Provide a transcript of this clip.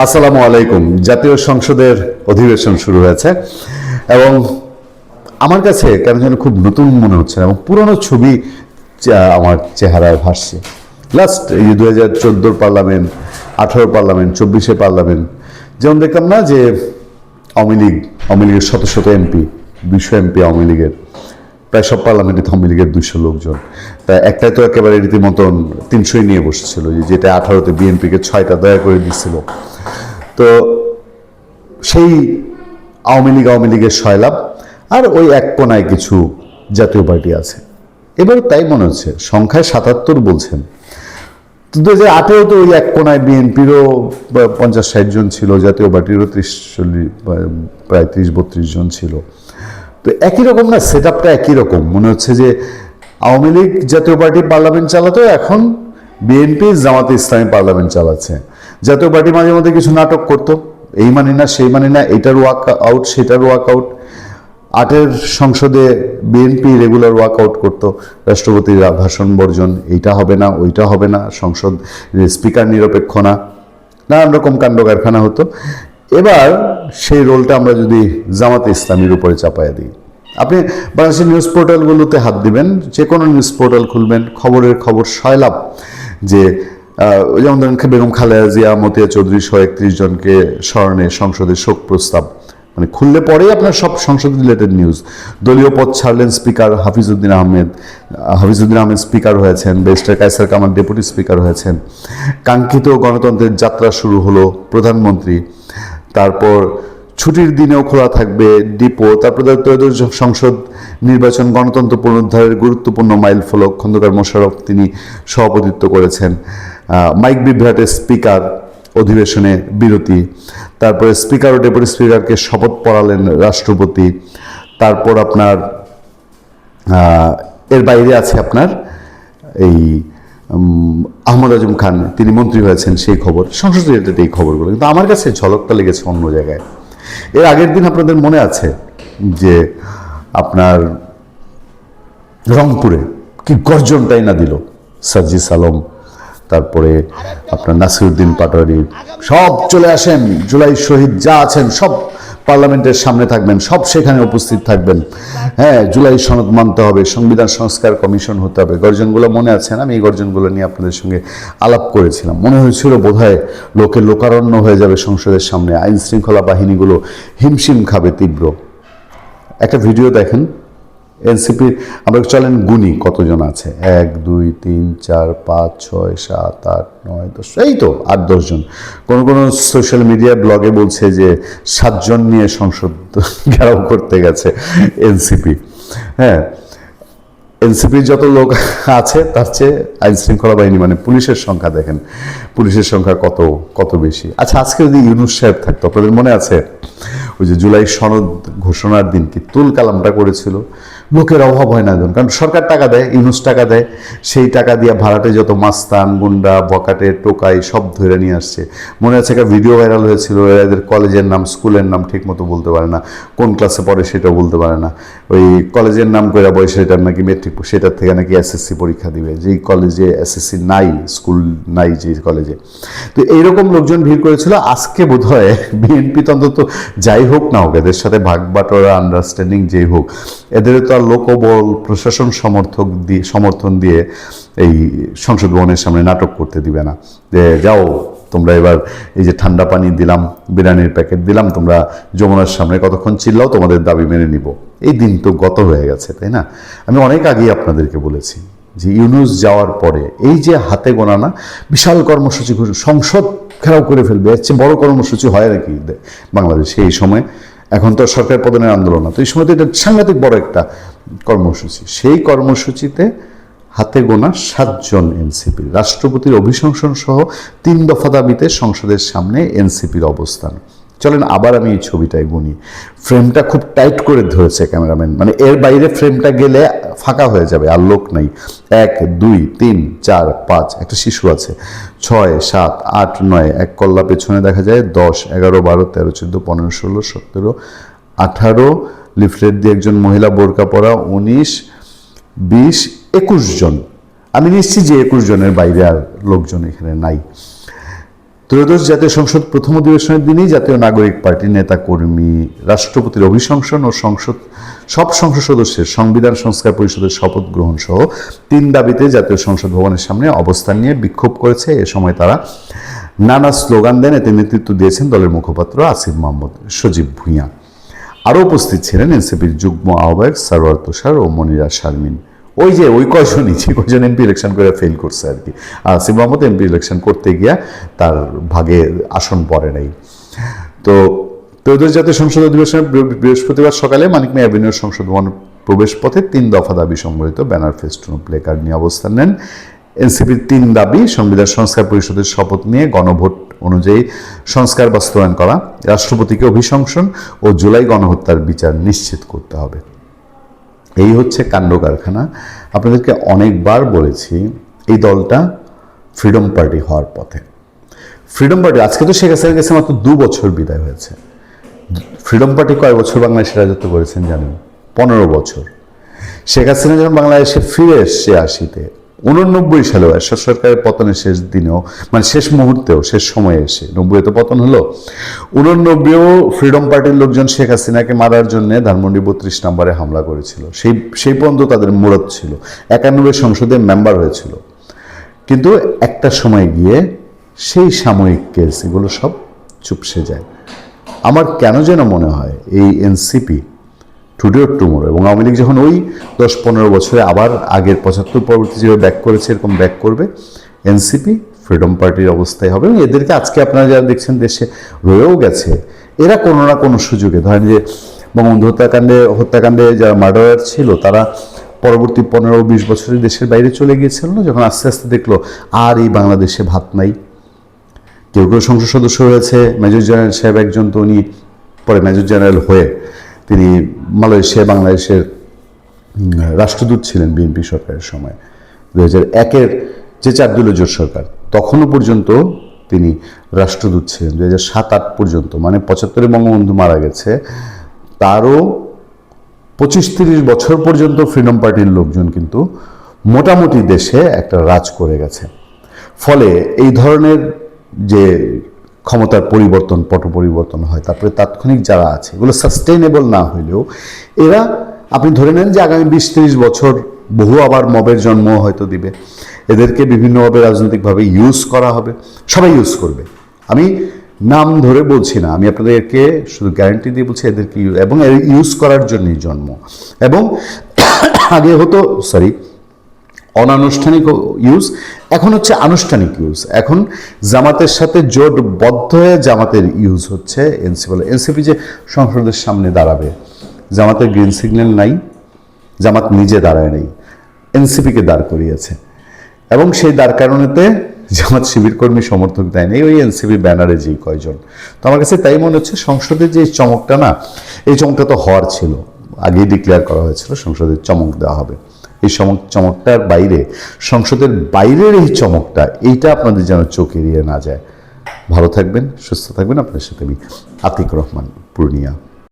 আসসালামু আলাইকুম। জাতীয় সংসদের অধিবেশন শুরু হয়েছে এবং আমার কাছে কেন যেন খুব নতুন মনে হচ্ছে এবং পুরনো ছবি আমার চেহারায় ভাসছে। লাস্ট এই 2014 পার্লামেন্ট, 18 পার্লামেন্ট, 24 পার্লামেন্ট, যেমন দেখলাম না যে আওয়ামী লীগের শত শত এমপি, 200 এমপি আওয়ামী লীগের, প্রায় সব পার্লামেন্টে আওয়ামী লীগের 200 লোকজন। তা একটাই তো একেবারে রীতিমতন 300 নিয়ে বসেছিল, যেটা 18তে বিএনপিকে 6টা দয়া করে দিচ্ছিল। তো সেই আওয়ামী লীগের সয়লাভ, আর ওই এক কোনায় কিছু জাতীয় পার্টি আছে। এবার তাই মনে হচ্ছে সংখ্যায় 77 বলছেন, তো 2008-এও তো ওই এক কোনায় বিএনপিরও 50-60 জন ছিল, জাতীয় পার্টিরও 30-40 প্রায় 30-32 জন ছিল। তো একই রকম না, সেট আপটা একই রকম মনে হচ্ছে যে আওয়ামী লীগ জাতীয় পার্টি পার্লামেন্ট চালাতো, এখন বিএনপি জামাতে ইসলামী পার্লামেন্ট চালাচ্ছে। জাতীয় পার্টি মাঝে মধ্যে কিছু নাটক করতো, এই মানি না সেই মানি না, এটার ওয়াক আউট সেটার ওয়াক আউট। 8-এর সংসদে বিএনপি রেগুলার ওয়াক আউট করতো, রাষ্ট্রপতির ভাষণ বর্জন, এইটা হবে না ওইটা হবে না, সংসদ স্পিকার নিরপেক্ষ না, নানান রকম কাণ্ড কারখানা হতো। এবার সেই রোলটা আমরা যদি জামাতে ইসলামীর উপরে চাপাইয়া দিই, আপনি বাংলাদেশের নিউজ পোর্টালগুলোতে হাত দিবেন, যে কোনো নিউজ পোর্টাল খুলবেন, খবরের খবর সয়লাভ যে যেমন ধরেন বেগম খালেদা জিয়া, মতিয়া চৌধুরী সহ 31 জনকে স্মরণে সংসদের শোক প্রস্তাব, মানে খুললে পরেই আপনার সব সংসদ রিলেটেড নিউজ। দলীয় পদ ছাড়লেন স্পিকার হাফিজউদ্দিন আহমেদ স্পিকার হয়েছেন, barrister Kayser Kamal deputy speaker হয়েছেন। কাঙ্ক্ষিত গণতন্ত্রের যাত্রা শুরু হলো, প্রধানমন্ত্রী। তারপর ছুটির দিনেও খোলা থাকবে ডিপো। তারপর ত্রয়োদশ সংসদ নির্বাচন গণতন্ত্র পুনরুদ্ধারের গুরুত্বপূর্ণ মাইল ফলক, খন্দকার মোশাররফ তিনি সভাপতিত্ব করেছেন। মাইক বিভ্রাটের স্পিকার, অধিবেশনে বিরতি। তারপরে স্পিকার ও ডেপুটি স্পিকারকে শপথ পড়ালেন রাষ্ট্রপতি। তারপর আপনার এর বাইরে আছে আপনার এই আহমদ আজম খান, তিনি মন্ত্রী হয়েছেন, সেই খবর সংসদ রিলেটেড এই খবরগুলো। কিন্তু আমার কাছে ঝলকটা লেগেছে অন্য জায়গায়। এর আগের দিন আপনাদের মনে আছে যে আপনার রংপুরে কি গর্জনটাই না দিল সার্জিস আলম, তারপরে আপনার নাসিরউদ্দিন পাটোয়ারি, সব চলে আসেন, জুলাই শহীদ যা আছেন সব পার্লামেন্টের সামনে থাকবেন, সব সেখানে উপস্থিত থাকবেন। হ্যাঁ, জুলাই সনদ মানতে হবে, সংবিধান সংস্কার কমিশন হতে হবে। গর্জনগুলো মনে আছে না? আমি এই গর্জনগুলো নিয়ে আপনাদের সঙ্গে আলাপ করেছিলাম। মনে হয়েছিল বোধহয় লোকারণ্য হয়ে যাবে সংসদের সামনে, আইন শৃঙ্খলা বাহিনীগুলো হিমশিম খাবে তীব্র। একটা ভিডিও দেখেন এনসিপির, আমরা চলেন গুনি কতজন আছে, 1 2 3 4 5 6 7 8 9 10, এই তো 8-10 জন। কোনো সোশ্যাল মিডিয়া ব্লগে বলছে যে 7 জন নিয়ে সংসদ ঘেরাও করতে গেছে এনসিপি। হ্যাঁ, এনসিপির যত লোক আছে তার চেয়ে আইন শৃঙ্খলা বাহিনী মানে পুলিশের সংখ্যা দেখেন, পুলিশের সংখ্যা কত বেশি। আচ্ছা, আজকে যদি ইউনূস সাহেব থাকতো, আপনাদের মনে আছে ওই যে জুলাই সনদ ঘোষণার দিন কি তুল কালামটা করেছিল? লোকের অভাব হয় না এখন, কারণ সরকার টাকা দেয়, ইউনূস টাকা দেয়, সেই টাকা দিয়ে ভাড়াটে যত মাস্তান গুন্ডা বকাটে টোকাই সব ধরে নিয়ে আসছে। মনে আছে একটা ভিডিও ভাইরাল হয়েছিল, এদের কলেজের নাম স্কুলের নাম ঠিক মতো বলতে পারে না, কোন ক্লাসে পড়ে সেটাও বলতে পারে না, ওই কলেজের নাম করে বয়সে এটার নাকি মেট্রিক, সেটার থেকে নাকি এসএসসি পরীক্ষা দিবে, যেই কলেজে এসএসসি নাই, স্কুল নাই যে কলেজে। তো এইরকম লোকজন ভিড় করেছিল। আজকে বোধহয় বিএনপি অন্তত যাই হোক না হোক, এদের সাথে ভাগ বাটোয়ারা আন্ডারস্ট্যান্ডিং যেই হোক, এদের তো আর লোকবল প্রশাসন সমর্থন দিয়ে এই সংসদ ভবনের সামনে নাটক করতে দিবে না যে যাও তোমরা এবার এই যে ঠান্ডা পানি দিলাম, বিরিয়ানির প্যাকেট দিলাম, তোমরা যমুনার সামনে কতক্ষণ চিল্লাও, তোমাদের দাবি মেনে নিব। এই দিন তো গত হয়ে গেছে, তাই না? আমি অনেক আগেই আপনাদেরকে বলেছি যে ইউনূস যাওয়ার পরে এই যে হাতে গোনা না বিশাল কর্মসূচি, সংসদ ঘেরাও করে ফেলবে, এর চেয়ে বড় কর্মসূচি হয় নাকি বাংলাদেশে এই সময়? এখন তো সরকার পতনের আন্দোলন না, তো এই সময় তো এটা সাংঘাতিক বড় একটা কর্মসূচি। সেই কর্মসূচিতে হাতে গোনা 7 জন এনসিপি, রাষ্ট্রপতির অভিশংসন সহ 3 দফা দাবিতে সংসদের সামনে এনসিপির অবস্থান। চলেন আবার আমি এই ছবিটায় গুনি। ফ্রেমটা খুব টাইট করে ধরেছে ক্যামেরাম্যান, মানে এর বাইরে ফ্রেমটা গেলে ফাঁকা হয়ে যাবে, আর লোক নাই। 1 2 3 4 5, একটা শিশু আছে, 6 7 8 9, এক কল্লা পেছনে দেখা যায়, 10 11 12 13 14 15 16 17 18, লিফলেট দিয়ে একজন মহিলা বোরকা পরা, 19 20 21 জন। আমি নিশ্চিত যে 21 জনের বাইরে আর লোকজন এখানে নাই। ত্রয়োদশ জাতীয় সংসদ প্রথম অধিবেশনের দিনই জাতীয় নাগরিক পার্টির নেতা কর্মী রাষ্ট্রপতির অভিশংসন ও সব সংসদ সদস্যের সংবিধান সংস্কার পরিষদের শপথ গ্রহণ সহ 3 দাবিতে জাতীয় সংসদ ভবনের সামনে অবস্থান নিয়ে বিক্ষোভ করেছে। এ সময় তারা নানা স্লোগান দেন। এতে নেতৃত্ব দিয়েছেন দলের মুখপাত্র আসিফ মাহমুদ সজীব ভূঁইয়া। আরও উপস্থিত ছিলেন এনসিপির যুগ্ম আহ্বায়ক সারোয়ার তুষার ও মনিরা শারমিন। ওই কয়জনই যে কয়জন এমপি ইলেকশন করে ফেল করছে আর কি। আসিফ মাহমুদ এমপি ইলেকশন করতে গিয়া তার ভাগে আসন পড়ে নাই। তো ত্রয়োদশ জাতীয় সংসদ অধিবেশনের বৃহস্পতিবার সকালে মানিক মিয়া অ্যাভিনিউর সংসদ ভবন প্রবেশ পথে 3 দফা দাবি সংবলিত ব্যানার, ফেস্টুন ও প্লেকার্ড নিয়ে অবস্থান নেন। এনসিপির 3 দাবি: সংবিধান সংস্কার পরিষদের শপথ নিয়ে গণভোট অনুযায়ী সংস্কার বাস্তবায়ন করা, রাষ্ট্রপতিকে অভিশংসন ও জুলাই গণহত্যার বিচার নিশ্চিত করতে হবে। এই হচ্ছে কাণ্ড কারখানা। আপনাদেরকে অনেকবার বলেছি এই দলটা ফ্রিডম পার্টি হওয়ার পথে। ফ্রিডম পার্টি আজকে তো শেখ হাসিনার কাছে মাত্র 2 বছর বিদায় হয়েছে। ফ্রিডম পার্টি কয় বছর বাংলাদেশে রাজত্ব করেছেন জানেন? 15 বছর। শেখ হাসিনা যখন বাংলাদেশে ফিরে এসছে 80-তে, 89 সালেও এরশাদ সরকারের পতনের শেষ দিনেও, মানে শেষ মুহূর্তেও, শেষ সময়ে এসে 90 তো পতন হলো, 89-ও ফ্রিডম পার্টির লোকজন শেখ হাসিনাকে মারার জন্য ধানমন্ডি 32 নম্বরে হামলা করেছিল। সেই পর্যন্ত তাদের মুরত ছিল। 91 সংসদে মেম্বার হয়েছিল। কিন্তু একটা সময় গিয়ে সেই সাময়িক কেস এগুলো সব চুপসে যায়। আমার কেন যেন মনে হয় এই এনসিপি টুডে অর টুমোরো এবং আওয়ামী লীগ যখন ওই 10-15 বছরে আবার আগের 75 পরবর্তী যেভাবে ব্যাক করেছে এরকম ব্যাক করবে, এনসিপি ফ্রিডম পার্টির অবস্থায় হবে। এবং এদেরকে আজকে আপনারা যারা দেখছেন দেশে রয়েও গেছে, এরা কোনো না কোনো সুযোগে, ধরেন যে বঙ্গবন্ধু হত্যাকাণ্ডে যারা মার্ডারার ছিল তারা পরবর্তী 15-20 বছরে দেশের বাইরে চলে গিয়েছিল না, যখন আস্তে আস্তে দেখলো আর এই বাংলাদেশে ভাত নাই। কেউ কেউ সংসদ সদস্য হয়েছে। মেজর জেনারেল সাহেব একজন, তো উনি পরে মেজর জেনারেল হয়ে তিনি মালয়েশিয়া বাংলাদেশের রাষ্ট্রদূত ছিলেন বিএনপি সরকারের সময়। 2001-এর যে 4 দলীয় জোট সরকার, তখনও পর্যন্ত তিনি রাষ্ট্রদূত ছিলেন 2007-8 পর্যন্ত, মানে 75-এ বঙ্গবন্ধু মারা গেছে, তারও 25-30 বছর পর্যন্ত ফ্রিডম পার্টির লোকজন কিন্তু মোটামুটি দেশে একটা রাজ করে গেছে। ফলে এই ধরনের যে ক্ষমতার পরিবর্তন, পট পরিবর্তন হয়, তারপরে তাৎক্ষণিক যারা আছে এগুলো সাস্টেইনেবল না হইলেও এরা, আপনি ধরে নেন যে আগামী 20-30 বছর বহু আবার মবের জন্ম হয়তো দিবে। এদেরকে বিভিন্নভাবে রাজনৈতিকভাবে ইউজ করা হবে, সবাই ইউজ করবে। আমি নাম ধরে বলছি না, আমি আপনাদেরকে শুধু গ্যারান্টি দিয়ে বলছি এদেরকে এবং ইউজ করার জন্যই জন্ম। এবং আগে হতো অনানুষ্ঠানিক ইউজ, এখন হচ্ছে আনুষ্ঠানিক ইউজ। এখন জামাতের সাথে জোটবদ্ধ হয়ে জামাতের ইউজ হচ্ছে এনসিপি। এনসিপি যে সংসদের সামনে দাঁড়াবে, জামাতের গ্রিন সিগন্যাল নাই, জামাত নিজে দাঁড়ায় নেই, এনসিপিকে দাঁড় করিয়েছে। এবং সেই দাঁড় কারণেতে জামাত শিবির কর্মী সমর্থক দেয় নেই, ওই এনসিপি ব্যানারে যেই কয়জন। তো আমার কাছে তাই মনে হচ্ছে সংসদের যে চমকটা না, এই চমকটা তো হওয়ার ছিল, আগেই ডিক্লেয়ার করা হয়েছিল সংসদের চমক দেওয়া হবে। এই চমকটার বাইরে, সংসদের বাইরের এই চমকটা, এইটা আপনাদের যেন চোখ এড়িয়ে না যায়। ভালো থাকবেন, সুস্থ থাকবেন। আপনার সাথে আমি আতিক রহমান, পূর্ণিয়া।